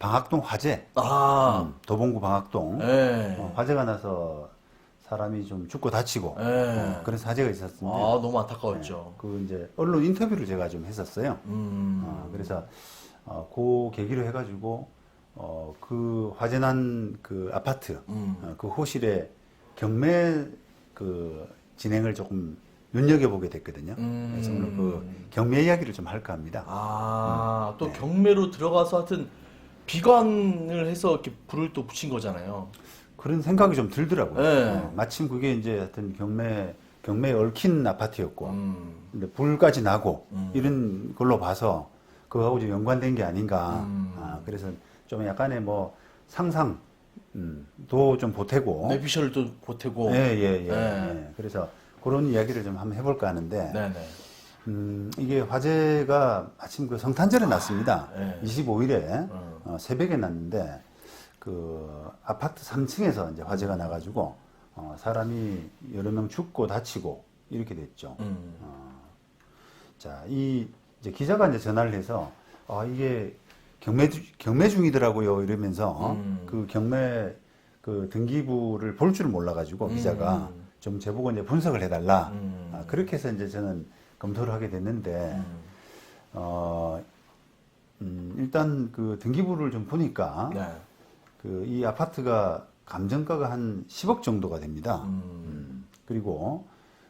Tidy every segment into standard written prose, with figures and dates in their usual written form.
방학동 화재, 도봉구 방학동 예. 화재가 나서 사람이 좀 죽고 다치고 예. 그런 사재가 있었는데 너무 안타까웠죠. 그 이제 언론 인터뷰를 제가 좀 했었어요. 그래서 그 계기로 해가지고 그 화재 난 그 아파트 그 호실에 경매 그 진행을 조금 눈여겨보게 됐거든요. 그래서 오늘 그 경매 이야기를 좀 할까 합니다. 또 네. 경매로 들어가서 하여튼 비관을 해서 이렇게 불을 또 붙인 거잖아요. 그런 생각이 좀 들더라고요. 네. 마침 그게 이제 하여튼 경매에 얽힌 아파트였고, 근데 불까지 나고, 이런 걸로 봐서, 그거하고 좀 연관된 게 아닌가. 그래서 좀 약간의 뭐, 상상도 좀 보태고. 내비셜을 또 보태고. 예. 그래서 그런 이야기를 좀 한번 해볼까 하는데, 네네. 이게 화재가 마침 그 성탄절에 났습니다. 네. 25일에 새벽에 났는데, 그 아파트 3층에서 이제 화재가 나가지고 사람이 여러 명 죽고 다치고 이렇게 됐죠. 자, 이제 기자가 이제 전화를 해서 이게 경매 중이더라고요 이러면서 그 경매 그 등기부를 볼 줄 몰라가지고 기자가 좀 제보고 이제 분석을 해달라. 그렇게 해서 이제 저는 검토를 하게 됐는데 일단 그 등기부를 좀 보니까. 네. 그 이 아파트가 감정가가 한 10억 정도가 됩니다. 그리고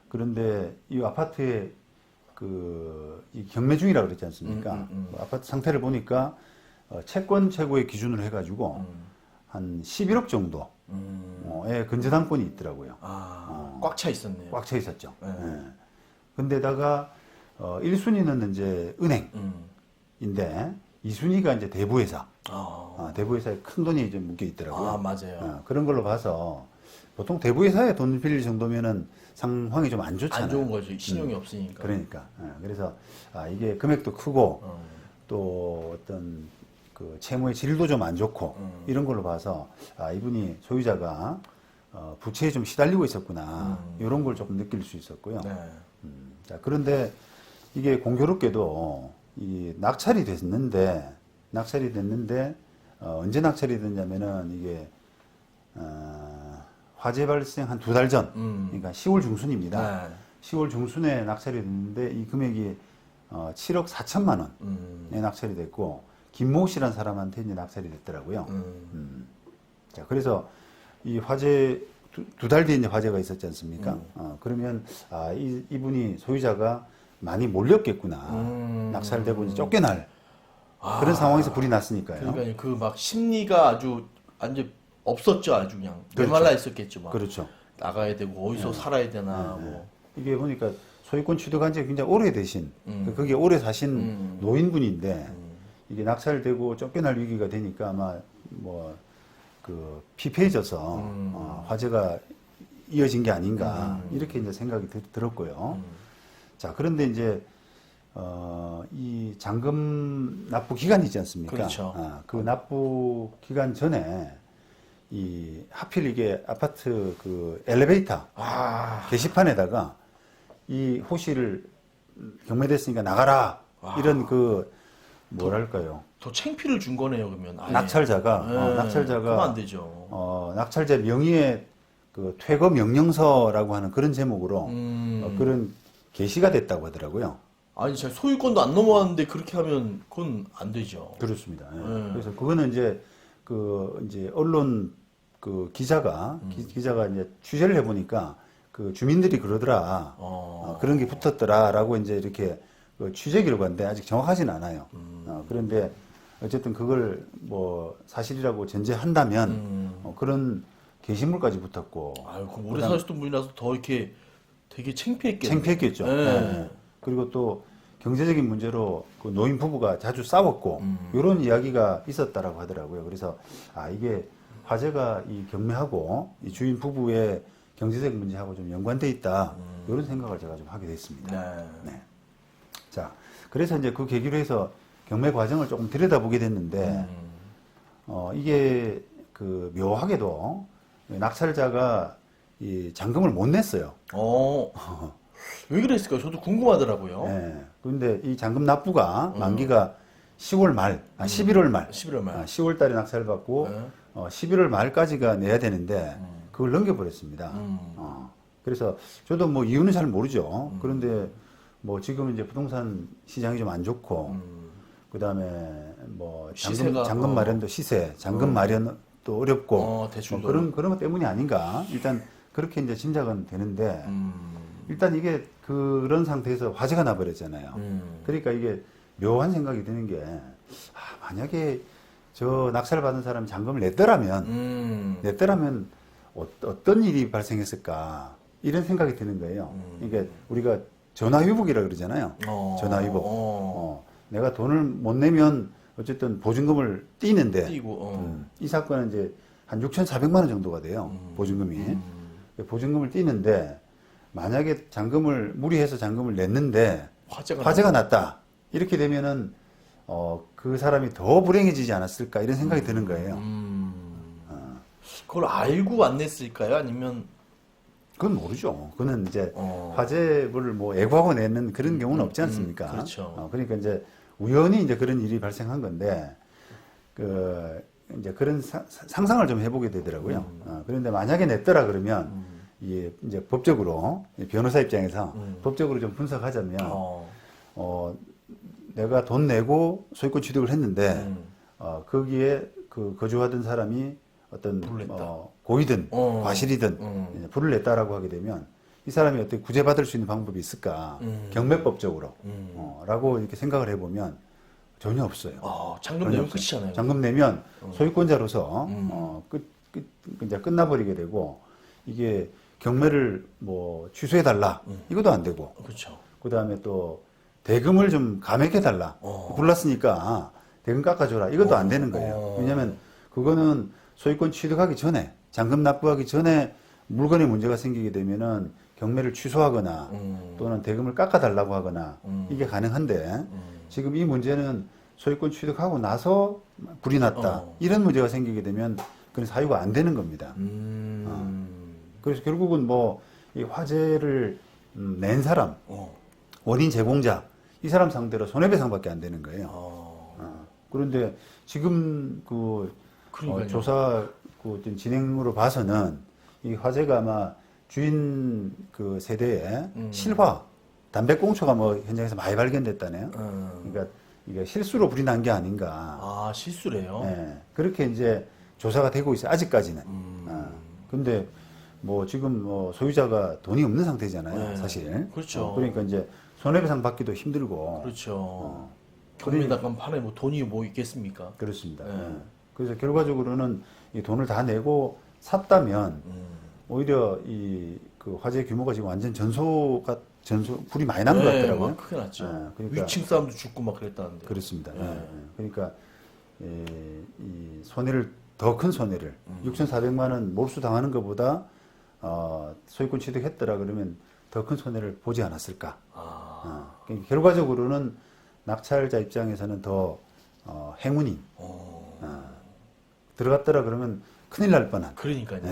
그런데 이 아파트에 이 경매 중이라고 그랬지 않습니까? 아파트 상태를 보니까 채권 최고의 기준으로 해가지고 한 11억 정도의 근저당권이 있더라고요. 꽉 차 있었네요. 꽉 차 있었죠. 네. 예. 근데다가 1순위는 이제 은행인데 2순위가 이제 대부회사. 대부회사에 큰 돈이 좀 묶여 있더라고요. 맞아요. 그런 걸로 봐서 보통 대부회사에 돈 빌릴 정도면은 상황이 좀 안 좋잖아요. 안 좋은 거죠. 신용이 없으니까. 그러니까. 그래서 이게 금액도 크고 또 어떤 그 채무의 질도 좀 안 좋고 이런 걸로 봐서 이분이 소유자가 부채에 좀 시달리고 있었구나. 이런 걸 조금 느낄 수 있었고요. 네. 자, 그런데 이게 공교롭게도 이 낙찰이 됐는데 언제 낙찰이 됐냐면은 이게 화재 발생 한 2달 전, 그러니까 10월 중순입니다. 네. 10월 중순에 낙찰이 됐는데 이 금액이 7억 4천만 원에 낙찰이 됐고 김모 씨라는 사람한테 이제 낙찰이 됐더라고요. 자, 그래서 이 화재 두 달 뒤에 이제 화재가 있었지 않습니까? 그러면 이분이 소유자가 많이 몰렸겠구나. 낙찰되고 이제 쫓겨날 그런 상황에서 불이 났으니까요. 그러니까 그 막 심리가 아주 완전 없었죠. 아주 그냥 그렇죠. 메말라 있었겠죠. 막 그렇죠. 나가야 되고 어디서 살아야 되나 뭐. 이게 보니까 소유권 취득한 지 굉장히 오래되신, 거기에 오래 사신 노인분인데, 이게 낙찰되고 쫓겨날 위기가 되니까 아마 피폐해져서 화재가 이어진 게 아닌가, 이렇게 이제 생각이 들었고요. 자, 그런데 이제, 이 잔금 납부 기간이 있지 않습니까? 그렇죠. 그 납부 기간 전에, 하필 이게 아파트 그 엘리베이터 게시판에다가 이 호실을 경매됐으니까 나가라. 이런 뭐랄까요. 더 창피를 준 거네요, 그러면. 아예. 낙찰자가, 그러면 안 되죠. 낙찰자 명의의 그 퇴거 명령서라고 하는 그런 제목으로 그런 게시가 됐다고 하더라고요. 아니, 제 소유권도 안 넘어왔는데 그렇게 하면 그건 안 되죠. 그렇습니다. 그래서 그거는 이제 이제 언론 기자가 이제 취재를 해보니까 그 주민들이 그러더라. 그런 게 붙었더라라고 이제 이렇게 취재 결과인데 아직 정확하진 않아요. 그런데 어쨌든 그걸 뭐 사실이라고 전제한다면 그런 게시물까지 붙었고. 그럼 오래 사셨던 분이라서 더 이렇게 되게 창피했겠네요. 창피했겠죠. 네. 그리고 또 경제적인 문제로 그 노인 부부가 자주 싸웠고 이런 이야기가 있었다라고 하더라고요. 그래서 이게 화재가 이 경매하고 이 주인 부부의 경제적 문제하고 좀 연관돼 있다. 이런 생각을 제가 좀 하게 됐습니다. 네. 자, 그래서 이제 그 계기로 해서 경매 과정을 조금 들여다보게 됐는데 이게 묘하게도 낙찰자가 이 잔금을 못 냈어요. 왜 그랬을까요? 저도 궁금하더라고요. 네. 그런데 이 잔금 납부가 만기가 10월 말, 11월 말, 11월 말. 10월 달에 낙찰을 받고 네. 11월 말까지가 내야 되는데 그걸 넘겨버렸습니다. 그래서 저도 뭐 이유는 잘 모르죠. 그런데 뭐 지금 이제 부동산 시장이 좀 안 좋고 그다음에 뭐 시세가, 잔금 마련도 시세, 잔금 마련도 어렵고 대출도 뭐 그런 것 때문이 아닌가. 일단 그렇게 이제 짐작은 되는데 일단 이게 그런 상태에서 화재가 나버렸잖아요. 그러니까 이게 묘한 생각이 드는 게 만약에 저 낙찰 받은 사람이 잔금을 냈더라면 어떤 일이 발생했을까 이런 생각이 드는 거예요. 그러니까 우리가 전화위복이라 그러잖아요. 전화위복. 내가 돈을 못 내면 어쨌든 보증금을 띄는데 이 사건은 이제 한 6,400만 원 정도가 돼요. 보증금이. 보증금을 띄는데 만약에 잔금을 무리해서 잔금을 냈는데 화재가 났다. 이렇게 되면은 그 사람이 더 불행해지지 않았을까 이런 생각이 드는 거예요. 그걸 알고 안 냈을까요? 아니면 그건 모르죠. 그거는 이제 화재를 뭐 애고하고 내는 그런 경우는 없지 않습니까? 그렇죠. 그러니까 이제 우연히 이제 그런 일이 발생한 건데 이제 그런 상상을 좀 해보게 되더라고요. 그런데 만약에 냈더라 그러면 이게 이제 법적으로 변호사 입장에서 법적으로 좀 분석하자면 내가 돈 내고 소유권 취득을 했는데 거기에 그 거주하던 사람이 어떤 고의든 과실이든 불을 냈다라고 하게 되면 이 사람이 어떻게 구제받을 수 있는 방법이 있을까 경매법적으로 라고 이렇게 생각을 해보면 전혀 없어요. 잔금 내면 끝이잖아요. 잔금 내면 소유권자로서 이제 끝나버리게 되고 이게 경매를 뭐 취소해달라 이것도 안 되고 그렇죠. 그다음에 또 대금을 좀 감액해달라 불났으니까 대금 깎아줘라 이것도 안 되는 거예요. 왜냐하면 그거는 소유권 취득하기 전에 잔금 납부하기 전에 물건에 문제가 생기게 되면은 경매를 취소하거나 또는 대금을 깎아달라고 하거나 이게 가능한데 지금 이 문제는 소유권 취득하고 나서 불이 났다 이런 문제가 생기게 되면 그건 사유가 안 되는 겁니다. 그래서 결국은 뭐 이 화재를 낸 사람 원인 제공자 이 사람 상대로 손해배상밖에 안 되는 거예요. 그런데 지금 조사 진행으로 봐서는 이 화재가 아마 주인 그 세대에 실화, 담배꽁초가 뭐 현장에서 많이 발견됐다네요. 그러니까 이게 실수로 불이 난 게 아닌가. 실수래요? 네, 그렇게 이제 조사가 되고 있어요. 아직까지는. 근데 뭐 지금 뭐 소유자가 돈이 없는 상태잖아요. 사실. 그렇죠. 그러니까 이제 손해배상 받기도 힘들고. 그렇죠. 경매 낙관판에 뭐 돈이 뭐 있겠습니까? 그렇습니다. 그래서 결과적으로는 이 돈을 다 내고 샀다면 오히려 그 화재 규모가 지금 완전 불이 많이 난 것 같더라고요. 크게 났죠. 그러니까 위층 사람도 죽고 막 그랬다는데. 그렇습니다. 그러니까 이 손해를 더 큰 손해를 6,400만 원 몰수 당하는 것보다 소유권 취득했더라 그러면 더 큰 손해를 보지 않았을까. 그러니까 결과적으로는 낙찰자 입장에서는 더 행운이 들어갔더라 그러면 큰일 날 뻔한. 그러니까요.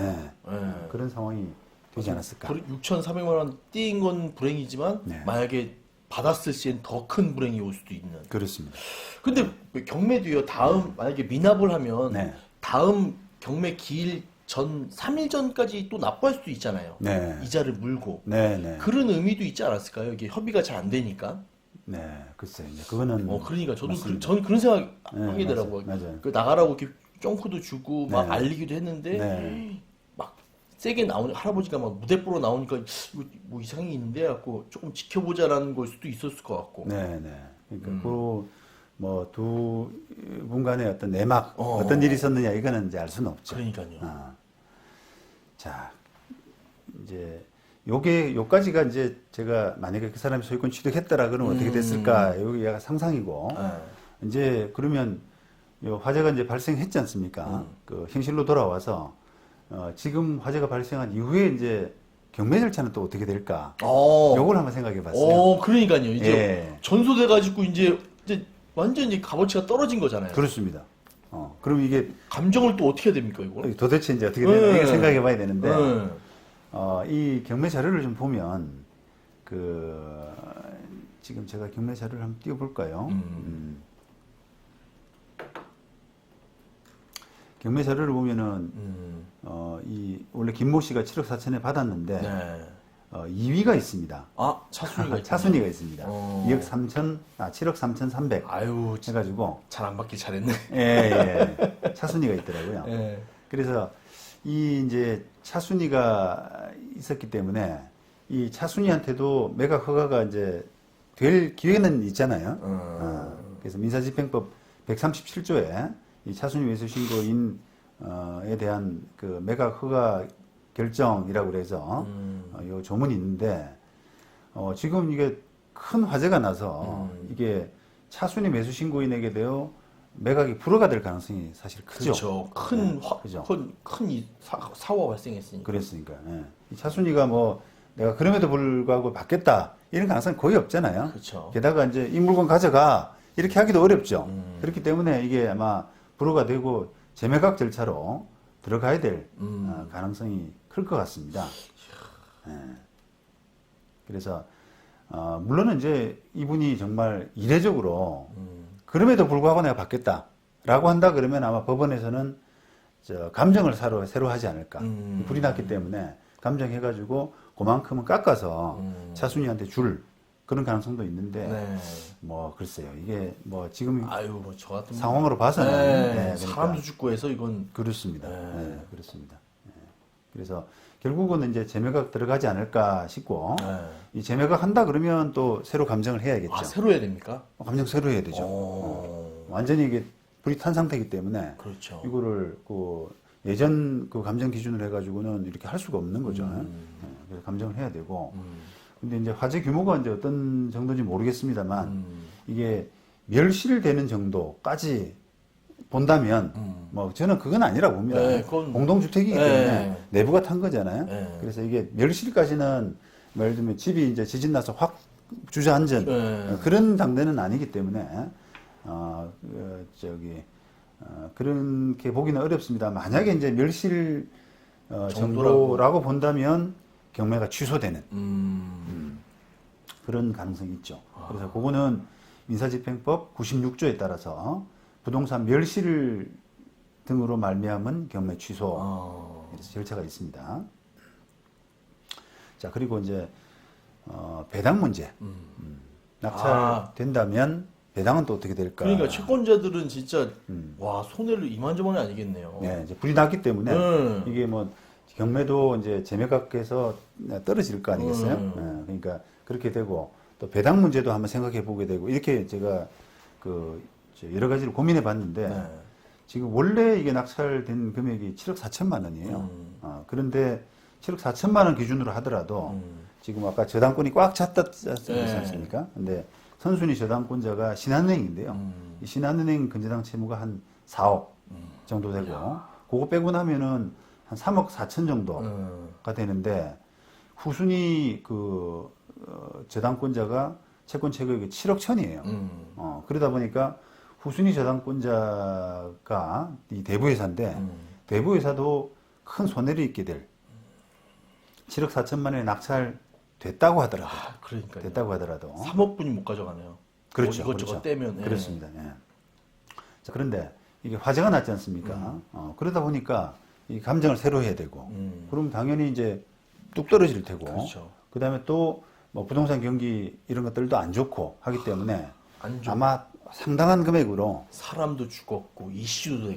그런 상황이 되지 않았을까. 6,400만 원 띄인 건 불행이지만 만약에 받았을 시엔 더 큰 불행이 올 수도 있는. 그렇습니다. 근데 경매도요. 만약에 미납을 하면 다음 경매 기일 전 3일 전까지 또 납부할 수도 있잖아요. 이자를 물고. 그런 의미도 있지 않았을까요? 이게 협의가 잘 안 되니까. 글쎄, 이제 그거는. 그러니까 저는 그런 생각 하게 되더라고요. 맞아요. 나가라고 이렇게 쫑크도 주고 막 알리기도 했는데 막 세게 할아버지가 막 무대뽀로 나오니까 이거 뭐 이상이 있는데 갖고 조금 지켜보자라는 걸 수도 있었을 것 같고. 그러니까 뭐 두 분 간의 어떤 내막 어떤 일이 있었느냐 이거는 이제 알 수는 없죠. 그러니까요. 자, 이제 요까지가 이제 제가 만약에 그 사람이 소유권 취득했더라 그러면 어떻게 됐을까? 여기가 상상이고. 이제 그러면 요 화재가 이제 발생했지 않습니까? 그 현실로 돌아와서 지금 화재가 발생한 이후에 이제 경매 절차는 또 어떻게 될까? 요걸 한번 생각해 봤어요. 그러니까요. 이제 전소돼 가지고 이제 완전 이제 값어치가 떨어진 거잖아요. 그렇습니다. 그럼 이게 감정을 또 어떻게 해야 됩니까, 이거? 도대체 이제 어떻게 되나 이게 생각해 봐야 되는데 이 경매 자료를 좀 보면 지금 제가 경매 자료를 한번 띄워 볼까요? 경매 자료를 보면은 원래 김모 씨가 7억 4천에 받았는데 네. 2위가 있습니다. 아, 차순위가 차순위가 있습니다. 7억 3,300. 아유, 해가지고 잘 안 받길 잘했네. 예. 차순위가 있더라고요. 예. 그래서 이 이제 차순위가 있었기 때문에 이 차순위한테도 매각 허가가 이제 될 기회는 있잖아요. 그래서 민사집행법 137조에 이 차순위 매수 신고인에 대한 그 매각 허가 결정이라고 그래서 요 조문이 있는데 지금 이게 큰 화제가 나서 이게 차순위 매수 신고인에게 대해 매각이 불허가 될 가능성이 사실 크죠. 그렇죠. 큰 그죠. 사고가 발생했으니까. 그랬으니까. 예. 이 차순위가 뭐 내가 그럼에도 불구하고 받겠다 이런 가능성이 거의 없잖아요. 그렇죠. 게다가 이제 이 물건 가져가 이렇게 하기도 어렵죠. 그렇기 때문에 이게 아마 불허가 되고 재매각 절차로 들어가야 될 가능성이 클 것 같습니다. 예. 그래서 물론 이제 이분이 정말 이례적으로 그럼에도 불구하고 내가 받겠다라고 한다 그러면 아마 법원에서는 감정을 새로 하지 않을까. 불이 났기 때문에 감정해가지고 그만큼은 깎아서 차순위한테 줄 그런 가능성도 있는데 네. 뭐 글쎄요 이게 뭐 지금 아유, 뭐 저 같은 상황으로 봐서는 네. 그러니까 사람도 죽고 해서 이건 그렇습니다. 네, 그렇습니다. 네. 그래서 결국은 이제 재매각 들어가지 않을까 싶고 이 재매각 한다 그러면 또 새로 감정을 해야겠죠. 아, 새로 해야 됩니까? 감정 새로 해야 되죠. 완전히 이게 불이 탄 상태이기 때문에 그렇죠. 이거를 그 예전 그 감정 기준으로 해가지고는 이렇게 할 수가 없는 거죠. 네, 그래서 감정을 해야 되고. 근데 이제 화재 규모가 이제 어떤 정도인지 모르겠습니다만 이게 멸실되는 정도까지 본다면 뭐 저는 그건 아니라고 봅니다. 네, 그건 공동주택이기 네. 때문에 내부가 탄 거잖아요. 네. 그래서 이게 멸실까지는 뭐 예를 들면 집이 이제 지진 나서 확 주저앉은 네. 그런 당대는 아니기 때문에 그렇게 보기는 어렵습니다. 만약에 이제 멸실 정도라고 본다면 경매가 취소되는 그런 가능성이 있죠. 그래서 그거는 민사집행법 96조에 따라서 부동산 멸실 등으로 말미암은 경매 취소 그래서 절차가 있습니다. 자 그리고 이제 배당 문제 낙찰된다면 배당은 또 어떻게 될까? 그러니까 채권자들은 진짜 와 손해를 이만저만이 아니겠네요. 네, 이제 불이 났기 때문에 이게 뭐 경매도 이제 재매각해서 떨어질 거 아니겠어요? 네, 그러니까 그렇게 되고 또 배당 문제도 한번 생각해 보게 되고 이렇게 제가 그 여러 가지를 고민해 봤는데 지금 원래 이게 낙찰된 금액이 7억 4천만 원이에요. 그런데 7억 4천만 원 기준으로 하더라도 지금 아까 저당권이 꽉 찼다 했지 않습니까? 근데 선순위 저당권자가 신한은행인데요. 이 신한은행 근저당 채무가 한 4억 정도 되고 그거 빼고 나면은 한 3억 4천 정도가 되는데 후순위 그 저당권자가 채권 채권이 7억 천이에요. 그러다 보니까 후순위 저당권자가 이 대부회사인데 대부회사도 큰 손해를 입게 될 7억 4천만 원에 낙찰됐다고 하더라도 그러니까요. 됐다고 하더라도 3억 분이 못 가져가네요. 그렇죠. 이것저것 떼면 그렇습니다. 예. 자, 그런데 이게 화제가 났지 않습니까? 그러다 보니까 이 감정을 새로 해야 되고 그럼 당연히 이제 뚝 떨어질 테고 그렇죠. 그다음에 또 뭐 부동산 경기 이런 것들도 안 좋고 하기 때문에 아마 상당한 금액으로 사람도 죽었고 이슈도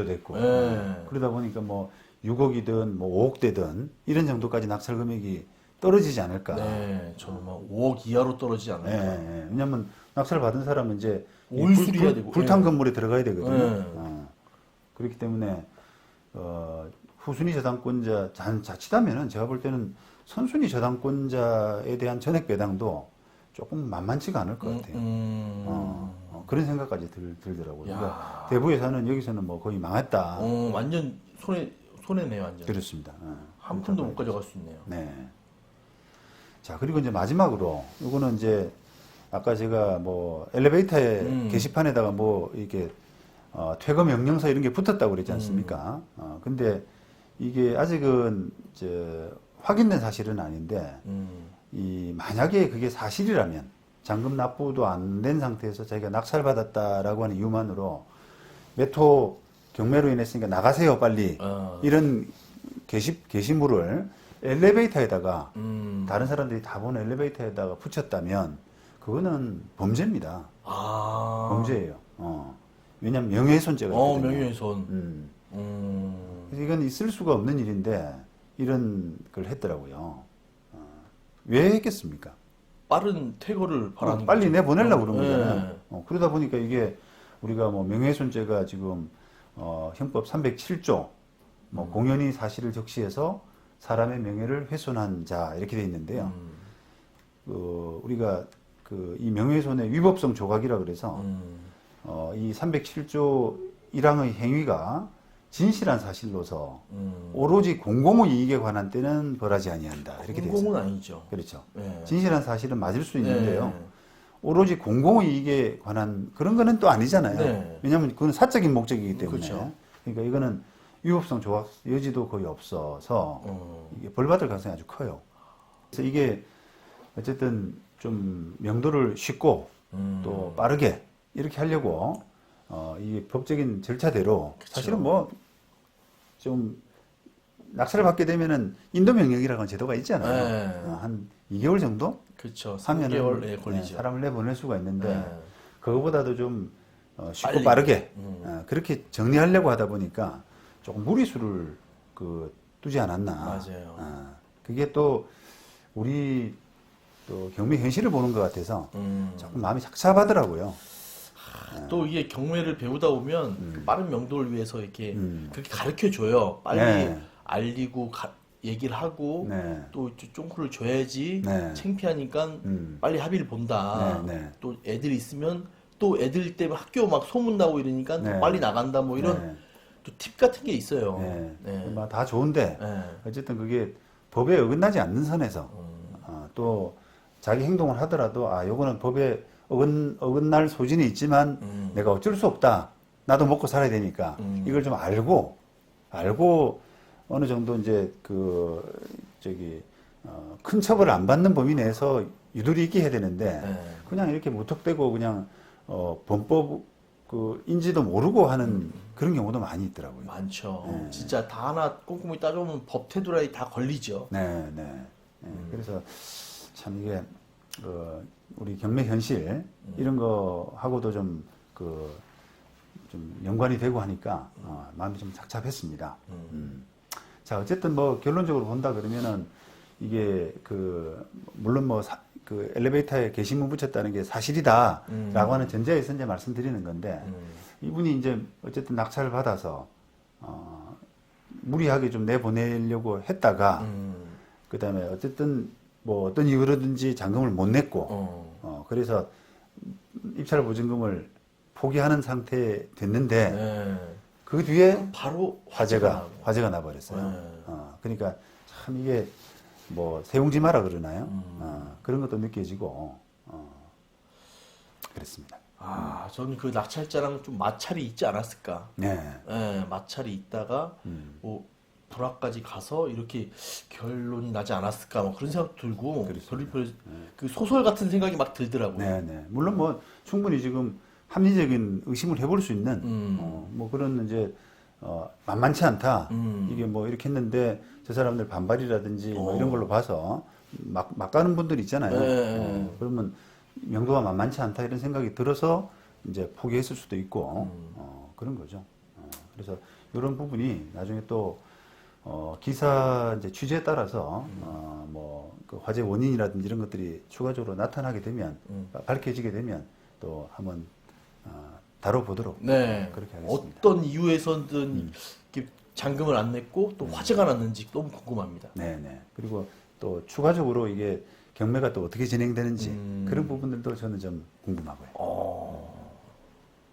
됐고 네. 그러다 보니까 뭐 6억이든 뭐 5억 되든 이런 정도까지 낙찰 금액이 떨어지지 않을까. 네, 저는 막 5억 이하로 떨어지지 않을까. 네, 왜냐하면 낙찰 받은 사람은 이제 올수리해야 되고 불탄 건물에 들어가야 되거든요. 네. 그렇기 때문에 후순위 저당권자 자칫하면은 제가 볼 때는 선순위 저당권자에 대한 전액 배당도 조금 만만치가 않을 것 같아요. 그런 생각까지 들더라고요. 그러니까 대부회사는 여기서는 뭐 거의 망했다. 완전 손해네요, 완전. 그렇습니다. 한 푼도 못 가져갈 수 있네요. 네. 자, 그리고 이제 마지막으로, 이거는 이제, 아까 제가 뭐, 엘리베이터에 게시판에다가 뭐, 이렇게, 퇴거 명령서 이런 게 붙었다고 그랬지 않습니까? 근데 이게 아직은, 확인된 사실은 아닌데, 만약에 그게 사실이라면, 잔금 납부도 안 된 상태에서 자기가 낙찰받았다라고 하는 이유만으로, 매토 경매로 인했으니까 나가세요 빨리 이런 게시물을 엘리베이터에다가 다른 사람들이 다 보는 엘리베이터에다가 붙였다면 그거는 범죄입니다. 범죄예요. 왜냐하면 명예훼손죄가 있거든요. 명예훼손. 그래서 이건 있을 수가 없는 일인데 이런 걸 했더라고요. 왜 했겠습니까? 빠른 퇴거를 바라는 빨리 거죠. 내보내려고 그런 거잖아요. 그러다 보니까 이게 우리가 뭐 명예훼손죄가 지금 형법 307조 공연히 사실을 적시해서 사람의 명예를 훼손한 자 이렇게 돼 있는데요. 우리가 이 명예훼손의 위법성 조각이라 그래서 이 307조 1항의 행위가 진실한 사실로서 오로지 공공의 이익에 관한 때는 벌하지 아니한다 이렇게 돼 있어요. 공공은 아니죠. 그렇죠. 네. 진실한 사실은 맞을 수 있는데요. 오로지 공공의 이익에 관한 그런 거는 또 아니잖아요. 네. 왜냐하면 그건 사적인 목적이기 때문에. 그렇죠. 그러니까 이거는 위법성 조각 여지도 거의 없어서 이게 벌받을 가능성이 아주 커요. 그래서 이게 어쨌든 좀 명도를 쉽고 또 빠르게 이렇게 하려고 이 법적인 절차대로 그쵸. 사실은 뭐 좀 낙찰을 받게 되면은 인도 명령이라는 제도가 있잖아요. 한 2개월 정도 그렇죠. 하면은 3개월 걸리죠. 사람을 내보낼 수가 있는데 네. 그거보다도 좀 쉽고 빨리. 빠르게 그렇게 정리하려고 하다 보니까 조금 무리수를 두지 않았나. 맞아요. 그게 또 우리 또 경매 현실을 보는 것 같아서 조금 마음이 착잡하더라고요. 또 이게 경매를 배우다 보면 그 빠른 명도를 위해서 이렇게 그렇게 가르쳐 줘요. 빨리 네. 알리고 얘기를 하고 네. 또 쫑크를 줘야지 네. 창피하니까 빨리 합의를 본다. 네, 네. 또 애들 있으면 또 애들 때문에 학교 막 소문 나고 이러니까 네. 또 빨리 나간다 뭐 이런 네. 또 팁 같은 게 있어요. 네. 네. 뭐 다 좋은데 네. 어쨌든 그게 법에 어긋나지 않는 선에서 또 자기 행동을 하더라도 요거는 법에 어긋날 소진이 있지만 내가 어쩔 수 없다. 나도 먹고 살아야 되니까 이걸 좀 알고 어느 정도 이제 큰 처벌을 안 받는 범위 내에서 유도리 있게 해야 되는데 그냥 이렇게 무턱대고 그냥 범법 인지도 모르고 하는 그런 경우도 많이 있더라고요. 많죠. 네. 진짜 다 하나 꼼꼼히 따져보면 법 태도라이 다 걸리죠. 네. 그래서 참 이게 우리 경매 현실 이런 거 하고도 좀 연관이 되고 하니까 마음이 좀 착잡했습니다. 자 어쨌든 뭐 결론적으로 본다 그러면은 이게 물론 뭐 엘리베이터에 게시문 붙였다는 게 사실이다라고 하는 전제에서 이제 말씀드리는 건데 이분이 이제 어쨌든 낙찰을 받아서 무리하게 좀 내보내려고 했다가 그다음에 어쨌든 뭐 어떤 이유로든지 잔금을 못 냈고 그래서 입찰 보증금을 포기하는 상태에 됐는데 그 뒤에 바로 화재가 나버렸어요. 그러니까 참 이게 뭐 세웅지마라 그러나요? 그런 것도 느껴지고 그랬습니다. 저는 그 낙찰자랑 좀 마찰이 있지 않았을까? 네. 마찰이 있다가 뭐 불화까지 가서 이렇게 결론이 나지 않았을까? 뭐 그런 생각 들고 별의별 그 소설 같은 생각이 막 들더라고요. 네. 물론 뭐 충분히 지금 합리적인 의심을 해볼 수 있는 뭐 그런 이제 만만치 않다. 이게 뭐 이렇게 했는데 저 사람들 반발이라든지 뭐 이런 걸로 봐서 막 가는 분들 있잖아요. 그러면 명도가 만만치 않다 이런 생각이 들어서 이제 포기했을 수도 있고 그런 거죠. 그래서 이런 부분이 나중에 또 기사 이제 취재에 따라서 그 화재 원인이라든지 이런 것들이 추가적으로 나타나게 되면 밝혀지게 되면 또 한번 다뤄보도록 그렇게 하겠습니다. 어떤 이유에서든 이렇게 잔금을 안 냈고 또 화재가 났는지 너무 궁금합니다. 네네. 그리고 또 추가적으로 이게 경매가 또 어떻게 진행되는지 그런 부분들도 저는 좀 궁금하고요.